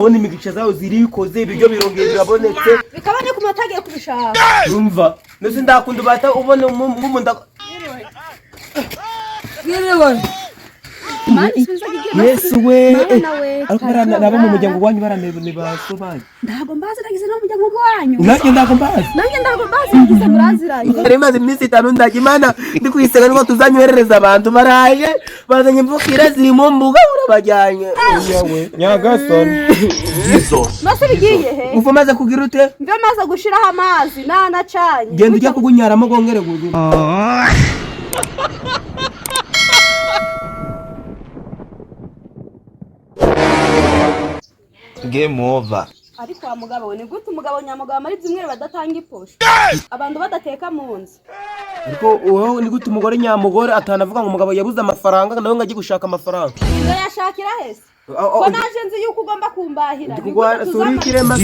Oni imigisha zawo zirikoze ibiryo birongeye birabonetse bikabane ku matagiye kubishaka umva nose ndakunda bata ubone mumunda yerewe Yesu we ariko nabo mu muryango wanyu baranebone basobanye ndago mbaze nagize no muryango wanyu nanjye ndago mbaze nagize muraziranye ari maze iminsi 5 ndagimana ndi kwisega ngo tuzanywerereza abantu baraye bazanye mvukira ziri mu mbuga urabajyanye yewe nyagasoni Jesus nose bigiye he uva maze kugira ute mve maze gushiraho amazi nanacanye genda ujya kugunyaramo gongere gugu Game over. Ariko wa mugabo ni gute umugabo nyamugabo ari zimwe badatanga iposho abantu badateka munsi ariko wowe ni gute umugore nyamugore atanavuga ngo umugabo yabuze amafaranga nawe ngaje gushaka amafaranga ngo yashakira hese ko naje nzi yuko ugomba kumbahira suri kirema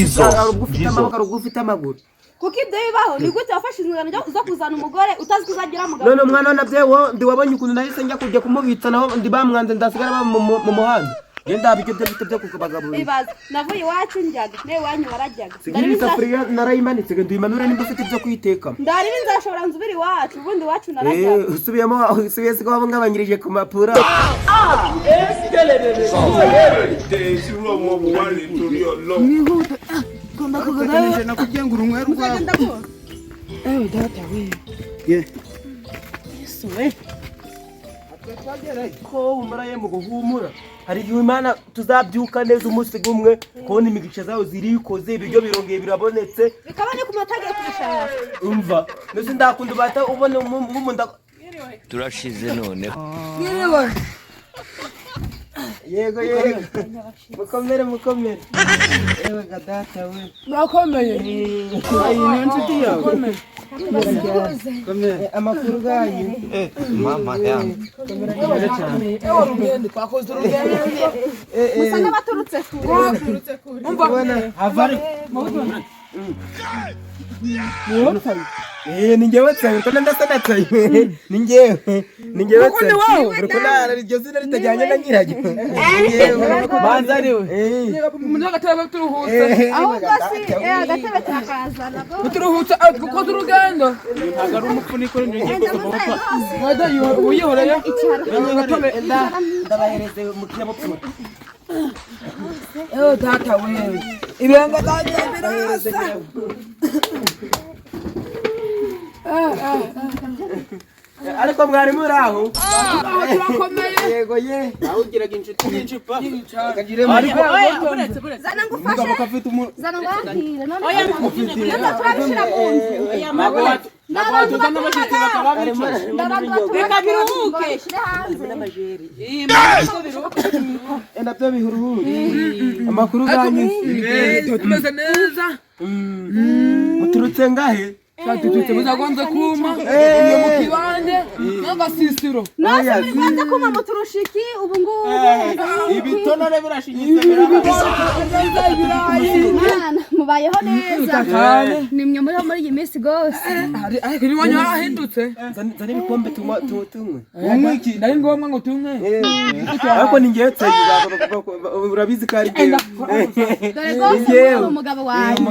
ugufite amaboko ugufite amaguru kuko ibyo bibaho ni gute wafashe inzira zo kuzana umugore utazi kuzagira mugabo none mwana nabyewo ndi wabonye ukuntu nahise njya kujya kumubitsa naho ndi bamwanze ndasigara mu muhanda genda bike byo kukubagaburira ibaza navuye iwacu njyaga ne wanyu warajyaga ndari safuriya narayimanitse ngo ndimanura nimba ufite byo kwiteka ndari binzashobora nzubiri iwacu ubundi wacu narajyaga usubiyemo ko babo ngabanyirije ku mapura Gomba kugenda nakugengura umweru rwawe data we Yesu we ko umaraye mu guhumura hari igihe Imana tuzabyuka neza umunsi gumwe kubona imigisha zawo zirikoze ibiryo birongeye birabonetse bikabane ku matagiye kubishaka umva nose ndakunda bata ubone mumunda turashize none yerewe yego mukomere ewe gadata we murakomeye ayi ni inshuti yawe amakuru ganyu mama yangu urugendo twakoze urugendo musa n'abaturutse kure umva avari ni njyewe tsaye ko ndasana tsaye ni njyewe tsaye uriko nara iryo zina ritajyanye na nyirajye banza ariwe umuntu agatebe turuhutse ahubwo si agatebe turakazana turuhutse dukoze urugendo ntabwo ari umupfuniko ngiye kusohoka wada uyihoreye ndabahereze mu kinyabupfura data we ibenga data birasa ariko mwari muri aho turakomeye yego ye aho ugiraga inshuti n'icupa ariko zana ngufashe zana ngahire none oya turabishira mu nzu nabwo tuzana abashitsi bakababica reka biruhuke shira hanze n'amajeri biruhuke nabyo bihuruhuke amakuru ganyu tumeze neza muturutse ngahe tutse muzagonze kuma iyo mu kibande n'agasisiro nose bigonze kuma muturushiki ubu ngubu ibitonore birashinyitse birabona mubayeho neza nimwe muri iyi minsi gose ariko ni wanyu hahindutse zane ibikombe tunywe umwiki nari ngombwa ngo tunywe ariko ni njyewe tsaye urabizi ko ari dore gose umugabo wanjye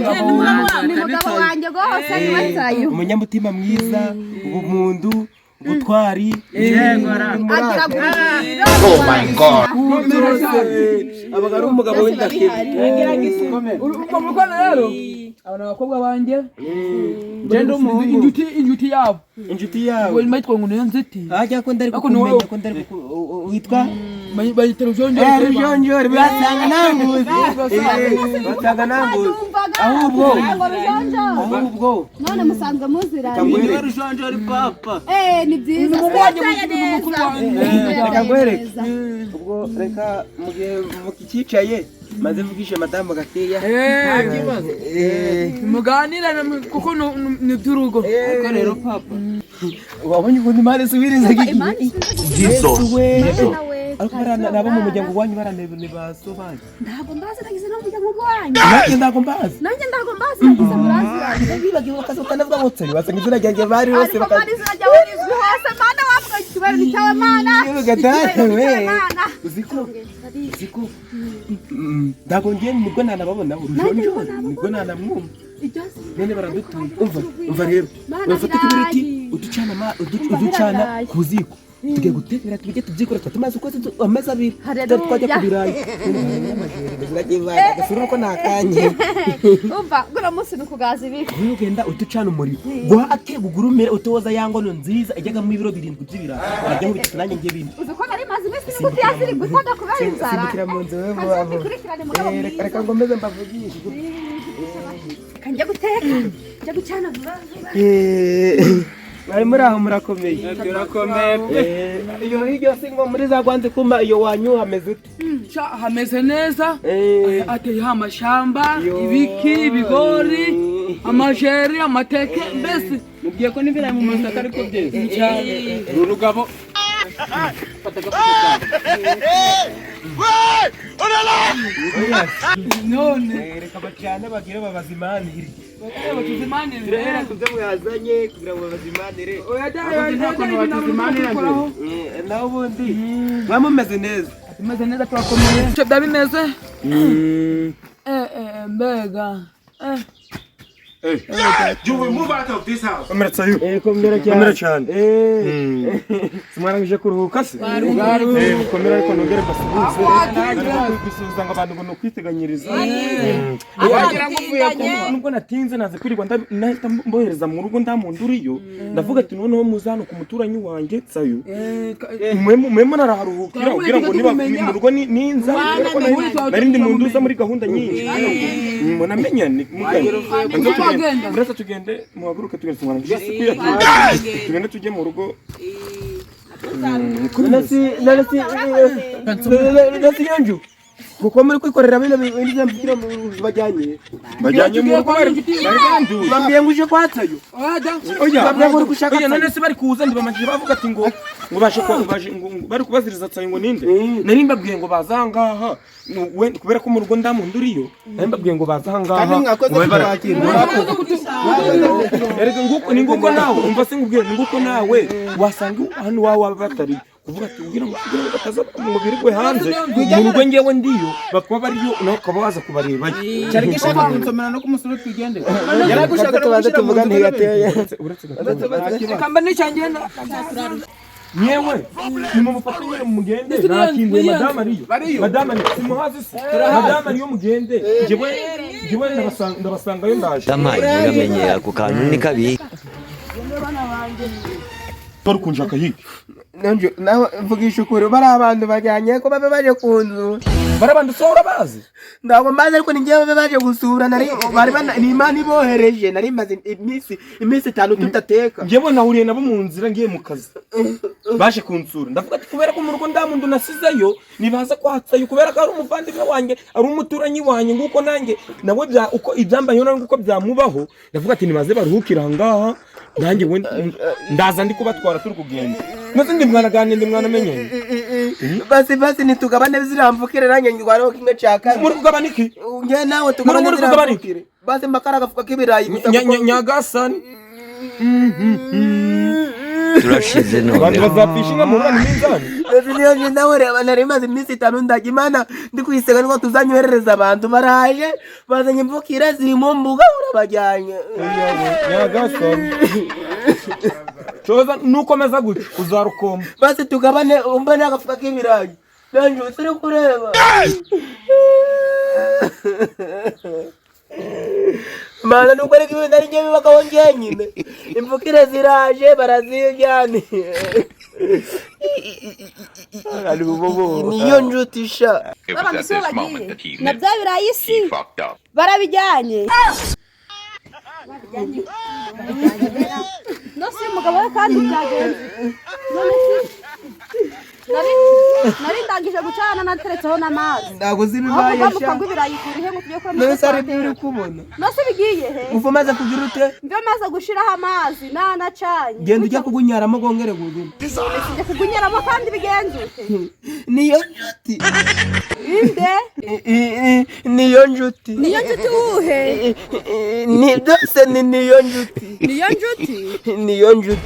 ni umugabo wanjye gose niwe umunyamutima mwiza ubumuntu ubutwari agira gurira oh my god abaga ari umugabo w'indakira urumva rero abana abakobwa banjye genda injuti yabo inshuti yawe we mitwa ngo niyo nziti ajya ko ndari kumenya ko ndari witwa bayitera ujonjori batanga nanguzi batanga nanguzi ahubwo none musanzwe muziranye ni rujonjori papa ni byiza reka ngwereke ubwo reka mugihe mukicaye maze mvugishe madamu gakeya muganira kuko ni by'urugo ariko rero papa wabonye ukuntu imana isubiriza Jesus ariko nabo mu muryango wanyu baranebone basobanye ndago mbaze nagize no muryango wanyu nanjye ndago mbaze nagize muraziranye bibagiwe kasoka ndavuga ngo tsari wasanga izina ryanjye bari bose ariko kandi izina ryawe rizwi hose mana wavuga ikibaro ni cyawe mana gatatu we uziko Ndago ngiye nibwo nanababona urujonjo nibwo nanamwumva nene baradutuye umva rero bafite kibiriti uducana ku ziko tugiye gutekera tujye tubyikora tumaze uko ameza abiri twajya kubirayi gasura ko nakanye umva gura munsi nukugaza ibi ugenda utucana umuriro gwake gugurumere utoza yangono nziza ijyaga mu ibiro 7 by'ibirayi ajya mu bitatu nanjye ngiye bindi uzi ko nari mazi mesi n'uko yaziri gutonda kubera inzara simbikira mu nzu wewe reka ngomeze mbavugishe kanje guteka njya gucana vuba bari muri aho murakomeye iyo hiryo singo muri za Rwanda kuma iyo wanyu hameze ute hameze neza ateye amashamba ibiki ibigori amajeri amateke mbese mugiye ko nibira mu masaka ariko byeze cyane urugabo none reka bacane bagire babazimanire batuzimanire kuze muyazanye kugira ngo babazimanire naho ubundi bamumeze neza bimeze neza turakomeye cyo bimeze mbega You will move out of this house. Komera cyane. Simwarangije kuruhuka se. Komera ariko nongere basubiza ngo abantu ngo kwiteganyiriza. Wagira ngo uvuye ko nubwo natinze naze kwirirwa ndahita mbohereza mu rugo ndamunduriyo. Ndavuga ati noneho muzano ku muturanyi wanjye tsayo. Mwemo naraharuhukira ugira ngo niba mu rugo ninza narindi munduza muri gahunda nyinshi. Munamenyane mugabo. Uretse tugende muhaguruke tugende tugende tujye mu rugo nasi yanju kuko muri kwikorera bino by'ambikira bajyanye mu rugo bambiye ngo uje kwatsayo oya none se bari kuza ndibamanje bavuga ati ngo bashe bari kubaziriza tsayo ngo ninde nari mbabwiye ngo bazangaha kubera ko mu rugo ndamunduriyo nari mbabwiye ngo bazangaha erega nguko ni nguko nawe umva se ngubwiye ni nguko nawe wasanga hano wawe batari kuvuga ati ugira ngo bataza mu birigwe hanze mu rugo ngewe ndiyo bakaba bariyo nawe ukaba waza kubareba cyari gishaka kunsomera no kumusura twigende yaragushaka tubanze tuvuga ntiyateye uretse kamba n'icyangiye yewe nimumufatanye mu mugende nakinduye madame ariyo simuhazi se madame ariyo mugende jewe ndabasanga yo ndaje Dama iramenyera ku kantu ni kabi Tor kunjaka hiki nanje nawe mvugisha ukuri bari abantu bajyanye ko babe baje kunzu bari abantu sora bazi ndago maze ariko ningiye babe baje gusura nari bari ni imana ibohereje nari maze iminsi 5 tutateka ngiye bona huriye nabo mu nzira ngiye mu kazi baje kunsura ndavuga ati kubera ko mu rugo ndamundu nasizeyo nibaza kwatsayo kubera ko ari umuvandimwe wanjye ari umuturanyi wanjye nguko nanjye nawe bya uko ibyambaye none nguko byamubaho ndavuga ati nibaze baruhukira ngaha nanjye ndaza ndi kubatwara turi kugenda nose ndi mwana gane ndi mwana menye basi nitugabane ziramvukire nanjye ngwaro kimwe cyaka muri kugabana iki nge nawe tugabane ziramvukire basi makara gafuka kibirayi nyagasani turashize none abantu bazapfishinga mu bana n'inzani niyo nawe reba narimaze iminsi 5 ndagimana ndi kwisega ngo tuzanyoherereza abantu baraje bazanye mvukire ziri mu mbuga urabajyanye nyagasani choza nukomeza gutyo uzarukomba basi tugabane umba nagafuka k'ibirayi nanje usire kureba Mana nuko reka ibintu ari ngiye bibagaho njyenyine imvukire ziraje barazijyane niyo njutisha na bya birayi si barabijyanye no si umugabo we kandi byagenze nari ndangije gucana nateretseho n'amazi ndaguze ibibayesha mukavuga ibirayi kurihe ngo tujye kuramo none sari biri kubona no se bigiye he uva maze kugira ute mbe maze gushiraho amazi nanacanye genda ujya kugunyaramo gongere gugu sije kugunyaramo kandi bigenzute niyo njuti inde niyo njuti uhe ni dose niyo njuti niyo njuti niyo njuti